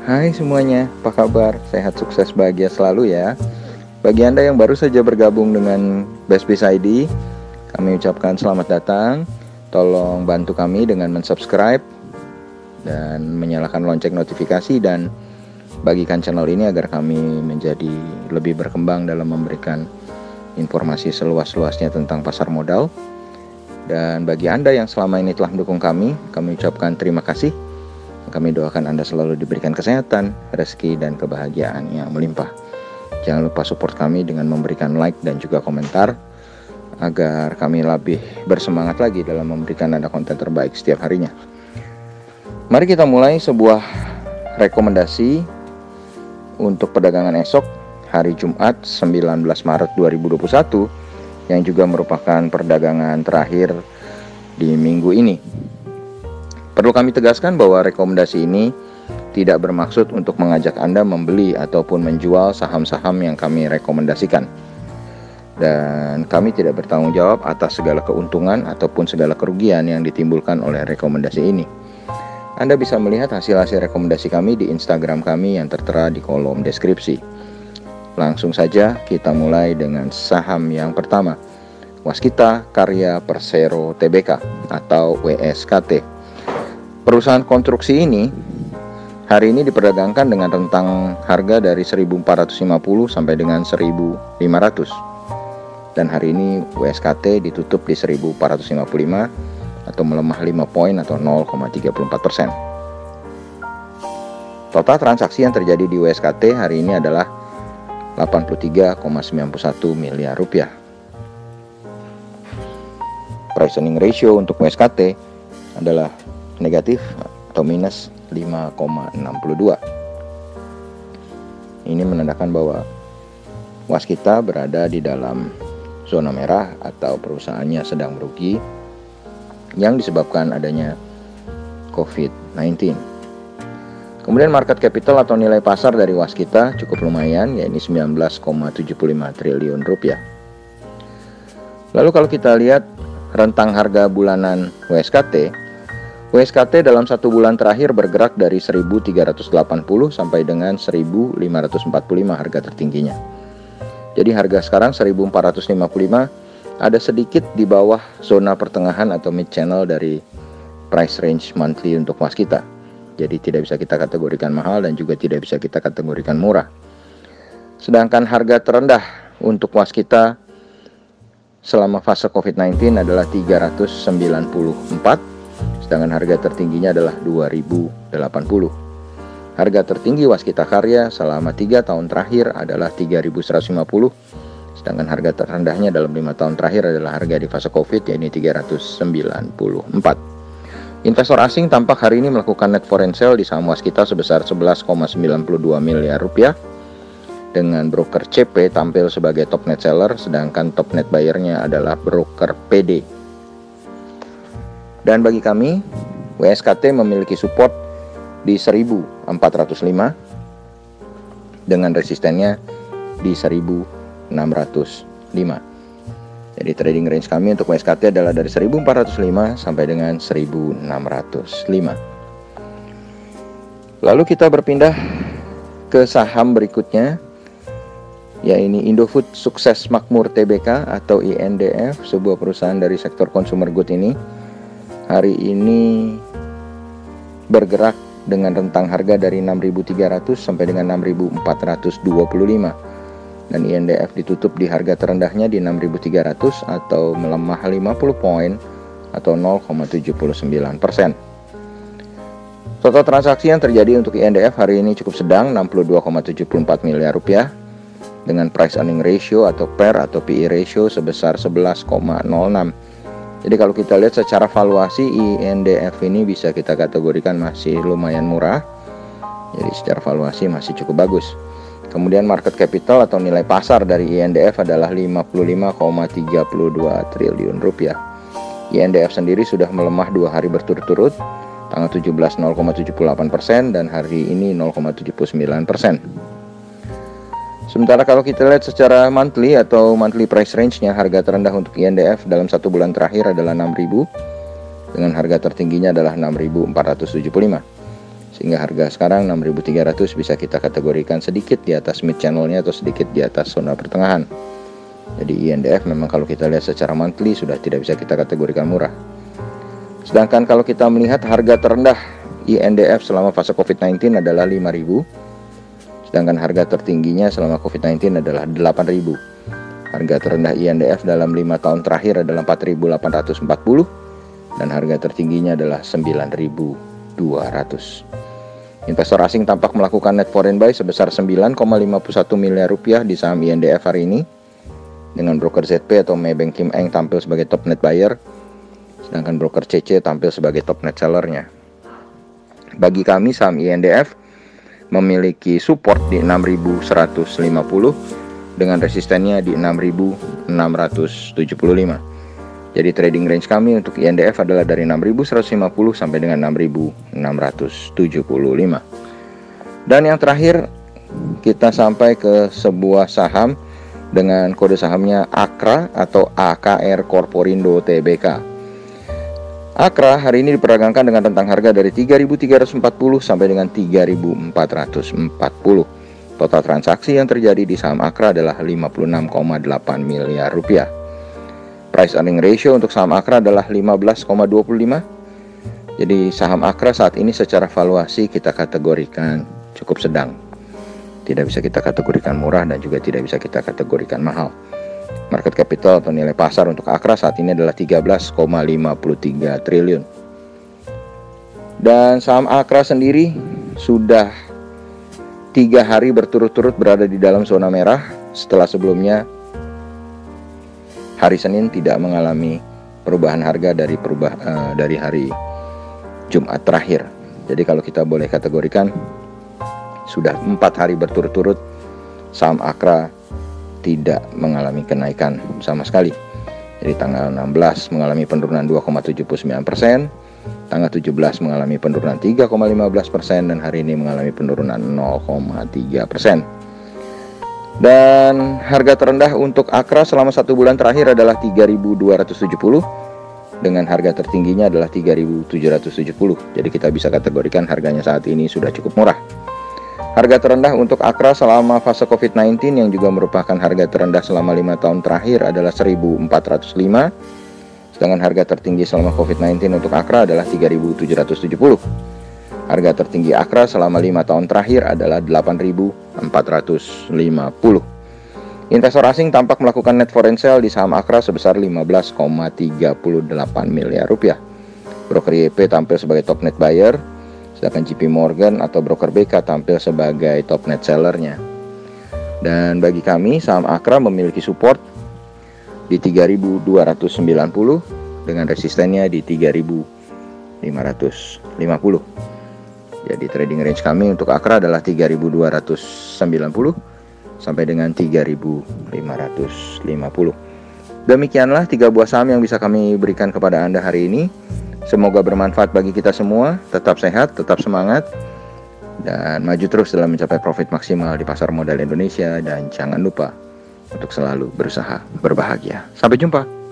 Hai semuanya, apa kabar? Sehat, sukses, bahagia selalu ya. Bagi Anda yang baru saja bergabung dengan BestBiz ID, kami ucapkan selamat datang. Tolong bantu kami dengan mensubscribe dan menyalakan lonceng notifikasi, dan bagikan channel ini agar kami menjadi lebih berkembang dalam memberikan informasi seluas-luasnya tentang pasar modal. Dan bagi Anda yang selama ini telah mendukung kami ucapkan terima kasih. Kami doakan Anda selalu diberikan kesehatan, rezeki, dan kebahagiaan yang melimpah. Jangan lupa support kami dengan memberikan like dan juga komentar, agar kami lebih bersemangat lagi dalam memberikan Anda konten terbaik setiap harinya. Mari kita mulai sebuah rekomendasi untuk perdagangan esok, hari Jumat 19 Maret 2021, yang juga merupakan perdagangan terakhir di minggu ini. Perlu kami tegaskan bahwa rekomendasi ini tidak bermaksud untuk mengajak Anda membeli ataupun menjual saham-saham yang kami rekomendasikan. Dan kami tidak bertanggung jawab atas segala keuntungan ataupun segala kerugian yang ditimbulkan oleh rekomendasi ini. Anda bisa melihat hasil-hasil rekomendasi kami di Instagram kami yang tertera di kolom deskripsi. Langsung saja kita mulai dengan saham yang pertama, Waskita Karya Persero Tbk atau WSKT. Perusahaan konstruksi ini hari ini diperdagangkan dengan rentang harga dari 1.450 sampai dengan 1.500. Dan hari ini WSKT ditutup di 1.455 atau melemah 5 poin atau 0,34%. Total transaksi yang terjadi di WSKT hari ini adalah 83,91 miliar rupiah. Price earning ratio untuk WSKT adalah negatif atau minus 5,62. Ini menandakan bahwa Waskita berada di dalam zona merah atau perusahaannya sedang merugi yang disebabkan adanya COVID-19. Kemudian market capital atau nilai pasar dari Waskita cukup lumayan, yaitu 19,75 triliun rupiah. Lalu kalau kita lihat rentang harga bulanan WSKT dalam satu bulan terakhir bergerak dari 1.380 sampai dengan 1.545 harga tertingginya. Jadi harga sekarang 1.455 ada sedikit di bawah zona pertengahan atau mid channel dari price range monthly untuk Waskita. Jadi tidak bisa kita kategorikan mahal dan juga tidak bisa kita kategorikan murah. Sedangkan harga terendah untuk Waskita selama fase COVID-19 adalah 394. Sedangkan harga tertingginya adalah 2080. Harga tertinggi Waskita Karya selama 3 tahun terakhir adalah 3150. Sedangkan harga terendahnya dalam 5 tahun terakhir adalah harga di fase Covid, yaitu 394. Investor asing tampak hari ini melakukan net foreign sale di saham Waskita sebesar 11,92 miliar rupiah. Dengan broker CP tampil sebagai top net seller, sedangkan top net buyer-nya adalah broker PD. Dan bagi kami, WSKT memiliki support di 1.405 dengan resistennya di 1.605. Jadi trading range kami untuk WSKT adalah dari 1.405 sampai dengan 1.605. Lalu kita berpindah ke saham berikutnya, yaitu Indofood Sukses Makmur Tbk atau INDF, sebuah perusahaan dari sektor consumer good ini. Hari ini bergerak dengan rentang harga dari 6.300 sampai dengan 6.425, dan INDF ditutup di harga terendahnya di 6.300 atau melemah 50 poin atau 0,79%. Total transaksi yang terjadi untuk INDF hari ini cukup sedang, 62,74 miliar rupiah, dengan price earning ratio atau PER atau PE ratio sebesar 11,06. Jadi kalau kita lihat secara valuasi, INDF ini bisa kita kategorikan masih lumayan murah. Jadi secara valuasi masih cukup bagus. Kemudian market capital atau nilai pasar dari INDF adalah 55,32 triliun rupiah. INDF sendiri sudah melemah 2 hari berturut-turut, tanggal 17 0,78% dan hari ini 0,79%. Sementara kalau kita lihat secara monthly atau monthly price range-nya, harga terendah untuk INDF dalam 1 bulan terakhir adalah 6.000, dengan harga tertingginya adalah 6.475. Sehingga harga sekarang 6.300 bisa kita kategorikan sedikit di atas mid channel-nya atau sedikit di atas zona pertengahan. Jadi INDF memang kalau kita lihat secara monthly sudah tidak bisa kita kategorikan murah. Sedangkan kalau kita melihat harga terendah INDF selama fase COVID-19 adalah 5.000. Sedangkan harga tertingginya selama COVID-19 adalah 8.000. Harga terendah INDF dalam 5 tahun terakhir adalah 4.840 dan harga tertingginya adalah 9.200. Investor asing tampak melakukan net foreign buy sebesar 9,51 miliar rupiah di saham INDF hari ini, dengan broker ZP atau Maybank Kim Eng tampil sebagai top net buyer, sedangkan broker CC tampil sebagai top net sellernya. Bagi kami, saham INDF memiliki support di 6.150 dengan resistennya di 6.675. Jadi trading range kami untuk INDF adalah dari 6.150 sampai dengan 6.675. Dan yang terakhir kita sampai ke sebuah saham dengan kode sahamnya AKRA atau AKR Corporindo Tbk. AKRA hari ini diperdagangkan dengan rentang harga dari 3.340 sampai dengan 3.440. Total transaksi yang terjadi di saham AKRA adalah 56,8 miliar rupiah. Price earning ratio untuk saham AKRA adalah 15,25. Jadi saham AKRA saat ini secara valuasi kita kategorikan cukup sedang. Tidak bisa kita kategorikan murah dan juga tidak bisa kita kategorikan mahal. Market capital atau nilai pasar untuk AKRA saat ini adalah 13,53 triliun. Dan saham AKRA sendiri sudah 3 hari berturut-turut berada di dalam zona merah setelah sebelumnya hari Senin tidak mengalami perubahan harga dari hari Jumat terakhir. Jadi kalau kita boleh kategorikan sudah 4 hari berturut-turut saham AKRA tidak mengalami kenaikan sama sekali. Jadi tanggal 16 mengalami penurunan 2,79%, tanggal 17 mengalami penurunan 3,15%, dan hari ini mengalami penurunan 0,3%. Dan harga terendah untuk AKRA selama 1 bulan terakhir adalah 3.270 dengan harga tertingginya adalah 3.770. Jadi kita bisa kategorikan harganya saat ini sudah cukup murah. Harga terendah untuk AKRA selama fase COVID-19 yang juga merupakan harga terendah selama 5 tahun terakhir adalah 1.405. Sedangkan harga tertinggi selama COVID-19 untuk AKRA adalah 3.770. Harga tertinggi AKRA selama 5 tahun terakhir adalah 8.450. Investor asing tampak melakukan net foreign sale di saham AKRA sebesar 15,38 miliar rupiah. Broker YP tampil sebagai top net buyer, sedangkan JP Morgan atau broker BK tampil sebagai top net sellernya. Dan bagi kami, saham AKRA memiliki support di 3.290 dengan resistennya di 3.550. Jadi trading range kami untuk AKRA adalah 3.290 sampai dengan 3.550. Demikianlah 3 buah saham yang bisa kami berikan kepada Anda hari ini. Semoga bermanfaat bagi kita semua. Tetap sehat, tetap semangat, dan maju terus dalam mencapai profit maksimal di pasar modal Indonesia. Dan jangan lupa untuk selalu berusaha berbahagia. Sampai jumpa.